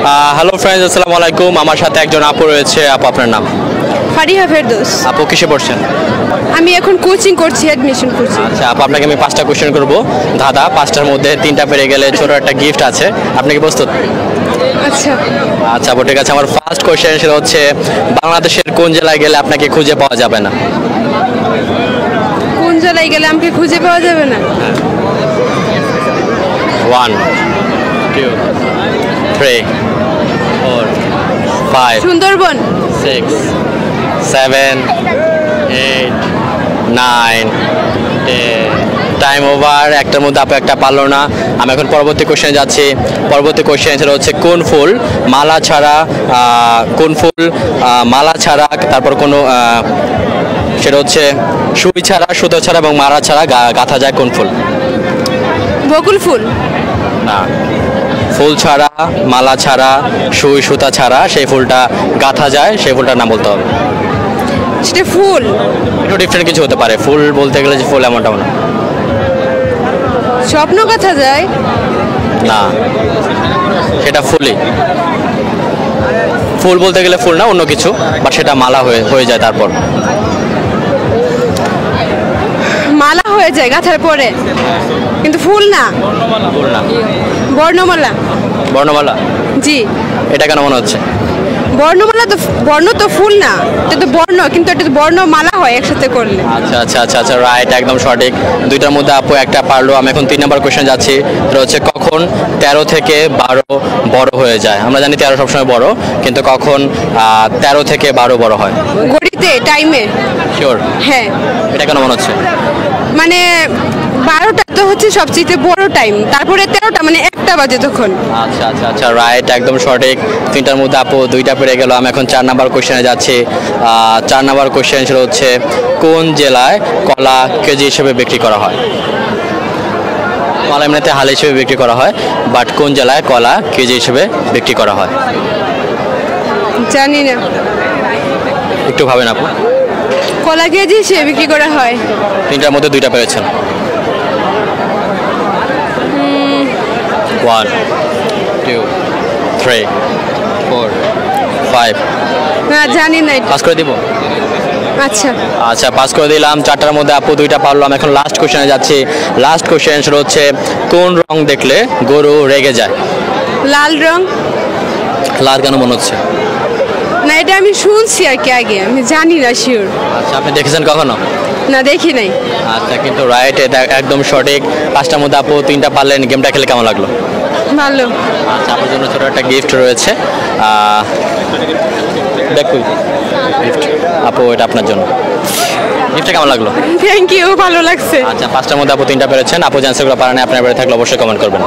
Hello friends, আসসালামু আলাইকুম। আমার সাথে একজন আপু রয়েছে। আপু, আপনার নাম? ফারিহা ফেরদৌস। আপু কিসে পড়ছেন? আমি এখন কোচিং করছি, অ্যাডমিশন করছি। আচ্ছা আপু, আপনাকে আমি 5টা কোশ্চেন করব। দাদা 5টার মধ্যে 3টা পেরে গেলে ছোট একটা গিফট আছে। আপনি কি প্রস্তুত? আচ্ছা, আচ্ছা আপু, ঠিক আছে। আমার ফার্স্ট কোশ্চেন সেটা হচ্ছে, বাংলাদেশের কোন জেলায় গেলে আপনাকে খুঁজে পাওয়া যাবে না? কোন জেলায় গেলে আমাকে খুঁজে পাওয়া যাবে না? 1 2 3 4 5 সুন্দরবন। 6 7 8 9 10। Time over. একটার মধ্যে আপু একটা পারলো না। আমি এখন পরবর্তী কোশ্চেনে যাচ্ছি। পরবর্তী কোশ্চেন সেটা হচ্ছে, কোন ফুল মালা ছাড়া মালা ছাড়া, তারপর কোনো সেটা হচ্ছে সুই ছাড়া, সুতো ছাড়া এবং মালা ছাড়া গাঁথা যায়? কোন ফুল? বকুল ফুল। না, ফুল ছাড়া, মালা ছাড়া, সুই সুতা ছাড়া সেই ফুলটা গাঁথা যায়, সেই ফুলটার নাম বলতে হবে। সেটা ফুল। একটু ডিফারেন্ট কিছু হতে পারে। ফুল বলতে গেলে যে ফুল এমনটাও না। স্বপ্ন কথা যায় না, সেটা ফুলই। ফুল বলতে গেলে ফুল না, অন্য কিছু, বাট সেটা মালা হয়ে যায় তারপর। মালা হয়ে যায় গাথার পরে, কিন্তু ফুল না। ফুল না। বর্ণমালা। বর্ণমালা? জি। এটা কেন মনে হচ্ছে? বর্ণমালা তো বর্ণ তো ফুল না, এটা তো বর্ণ, কিন্তু এটা তো বর্ণমালা হয় একসাথে করলে। আচ্ছা আচ্ছা আচ্ছা আচ্ছা, রাইট, একদম সঠিক। দুইটার মধ্যে আপু একটা পারলো। আমি এখন 3 নম্বর কোশ্চেন যাচ্ছি। এটা হচ্ছে, কখন 13 থেকে 12 বড় হয়ে যায়? আমরা জানি 13 সবসময় বড়, কিন্তু কখন 13 থেকে 12 বড় হয়? ঘড়িতে, টাইমে। শিওর? হ্যাঁ। এটা কেন মনে হচ্ছে? মানে 12টা তো হচ্ছে সবচেয়ে বড় টাইম, তারপরে 13টা মানে 1টা বাজে তখন। আচ্ছা আচ্ছা আচ্ছা, রাইট, একদম সঠিক। 3টার মধ্যে আপু 2টা পেরে গেল। আমি এখন 4 নম্বর কোশ্চেনে যাচ্ছি। 4 নম্বর কোশ্চেন ছিল হচ্ছে, কোন জেলায় কলা কেজি হিসেবে বিক্রি করা হয়? কলা এমনিতে হাল হিসেবে বিক্রি করা হয়, বাট কোন জেলায় কলা কেজি হিসেবে বিক্রি করা হয়? জানি না। একটু ভাবেন আপু। কলা কেজি হিসেবে বিক্রি করা হয়। 3টার মধ্যে 2টা পেয়েছেন। 1 2 3 4 5। না, জানি না এটা। পাস করে দিব? আচ্ছা আচ্ছা, পাস করে দিলাম। 4টার মধ্যে আপু 2টা পারলাম। এখন লাস্ট কোশ্চেনে যাচ্ছি। লাস্ট কোশ্চেন সেটা হচ্ছে, কোন রং দেখলে গরু রেগে যায়? লাল রং। লাল কেন মনে হচ্ছে? না, এটা আমি শুনছি আর কি, আগে আমি জানি না শিওর। আচ্ছা, আপনি দেখেছেন কখনো? না, দেখি নাই। আচ্ছা, কিন্তু রাইট, এটা একদম সঠিক। 5টার মধ্যে আপু 3টা পারলেন। গেমটা খেলে কেমন লাগলো? ভালো। আচ্ছা, আপনার জন্য ছোটো একটা গিফট রয়েছে। দেখুন গিফট আপু, এটা আপনার জন্য। গিফটটা কেমন লাগলো? থ্যাংক ইউ, ভালো লাগছে। আচ্ছা, 5টার মধ্যে আপু 3টা পেরেছেন। আপু যে অ্যান্সারগুলো পারেন, আপনার বাড়ি থাকলে অবশ্যই কমেন্ট করবেন।